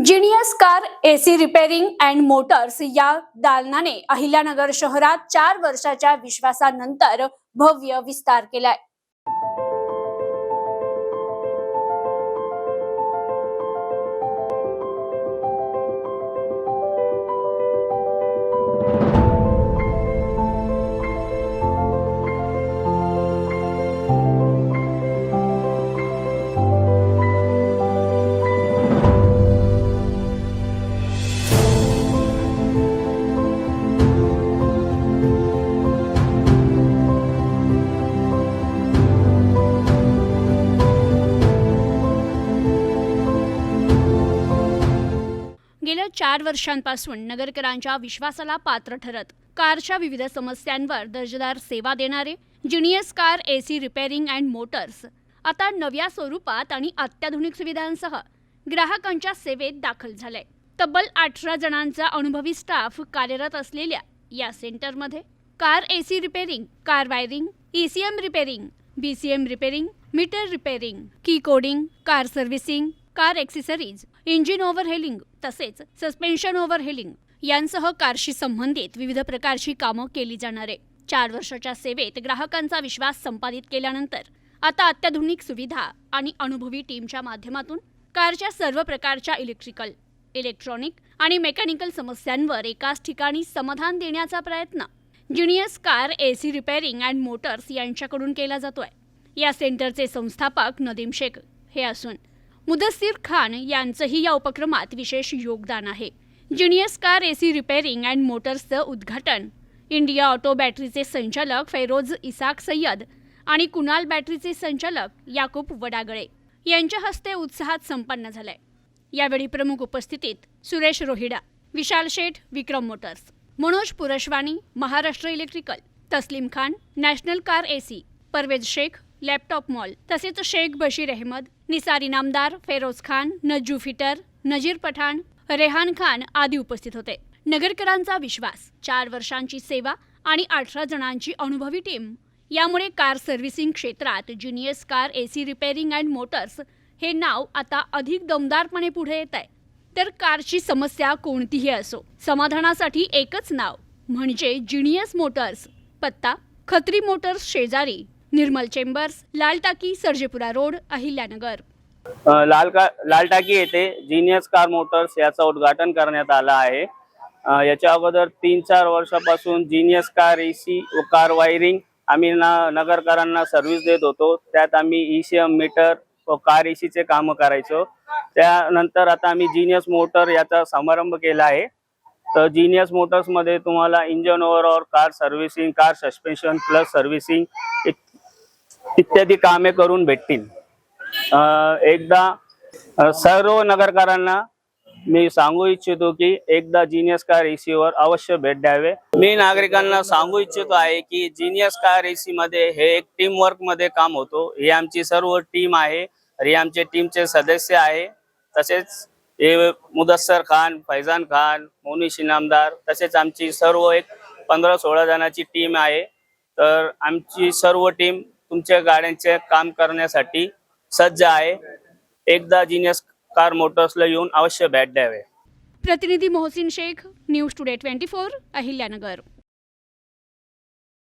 Genius car AC repairing and Motors या दालनाने अहिल्यानगर शहरात 4 वर्षाच्या विश्वासानंतर भव्य विस्तार केलाय। गेल्या 4 वर्षांपासून नगरकरांच्या विश्वासाला पात्र ठरत कारच्या विविध समस्यांवर दर्जेदार सेवा देणारे genius car AC repairing and Motors आता नव्या स्वरूपात आणि अत्याधुनिक सुविधांसह ग्राहकांच्या सेवेत दाखल झाले। तब्बल 18 जणांचा अनुभवी स्टाफ कार्यरत असलेल्या या सेंटरमध्ये car AC repairing, car wiring, ECM repairing, BCM repairing, meter repairing, key coding, car servicing, car accessories, engine overhauling तसेच सस्पेन्शन ओव्हरहेलिंग यांसह कारशी संबंधित विविध प्रकारची कामं केली जाणार आहे। 4 वर्षाच्या सेवेत ग्राहकांचा विश्वास संपादित केल्यानंतर आता अत्याधुनिक सुविधा आणि अनुभवी टीमच्या माध्यमातून कारच्या सर्व प्रकारच्या इलेक्ट्रिकल, इलेक्ट्रॉनिक आणि मेकॅनिकल समस्यांवर एकाच ठिकाणी समाधान देण्याचा प्रयत्न genius car AC repairing and Motors यांच्याकडून केला जातोय। या सेंटरचे संस्थापक नदीम शेख हे असून मुदस्सीर खान यांचंही या उपक्रमात विशेष योगदान आहे। Genius car AC repairing and मोटर्सचं उद्घाटन इंडिया ऑटो बॅटरीचे संचालक फैरोज इसाक सय्यद आणि कुणाल बॅटरीचे संचालक याकूब वडागळे यांच्या हस्ते उत्साहात संपन्न झालंय। यावेळी प्रमुख उपस्थितीत Suresh Rohida, Vishal Sheth, Vikram motors, Manoj Purswani, Maharashtra electrical, Taslim Khan, national car AC, Parvez Shaikh, laptop mall तसेच शेख बशीर अहमद, निसार इनामदार, फेरोज खान, नज्जू फिटर, नजीर पठाण, रेहान खान आदी उपस्थित होते। नगरकरांचा विश्वास, 4 वर्षांची सेवा आणि 18 जणांची अनुभवी टीम यामुळे कार सर्व्हिसिंग क्षेत्रात genius car AC repairing and Motors हे नाव आता अधिक दमदारपणे पुढे येत आहे। तर कारची समस्या कोणतीही असो, समाधानासाठी एकच नाव म्हणजे जीनियस मोटर्स। पत्ता खत्री मोटर्स शेजारी, निर्मल चेंबर्स, लाल टाकी, सर्जेपुरा रोड, अहिल्यानगर। लाल टाकी येथे जीनियस कार मोटर्स याचं उद्घाटन करण्यात आलं आहे। याच्या अगोदर 3-4 वर्षापासून जीनियस कार एसी व कार वायरिंग आम्ही नगरकरांना सर्व्हिस देत होतो। त्यात आम्ही ईसीएम, मीटर व कार एसीचे कामं करायचो। त्यानंतर आता आम्ही जीनियस मोटर याचा समारंभ केला आहे। तर जीनियस मोटर्स मध्ये तुम्हाला engine overall, car servicing, car suspension plus servicing इत्यादी कामे करून भेटतील। एकदा सर्व नगरकरांना मी सांगू इच्छितो की एकदा जीनियस कार एसी वर अवश्य भेट द्यावे। मी नागरिकांना सांगू इच्छितो आहे की जीनियस कार एसी मध्ये हे एक टीम वर्क मध्ये काम होतो। ही आमची सर्व टीम आहे, हे आमचे टीमचे सदस्य आहे। तसेच हे मुदस्सर खान, फैजान खान, मोनिश इनामदार तसेच आमची सर्व एक 15-16 जणांची टीम आहे। तर आमची सर्व टीम तुमच्या गाड्यांचे काम करण्यासाठी सज्ज आहे। एकदा जीनियस कार मोटर्सला येऊन अवश्य भेट द्यावे। प्रतिनिधी मोहसिन शेख, न्यूज टुडे 24, अहिल्यानगर।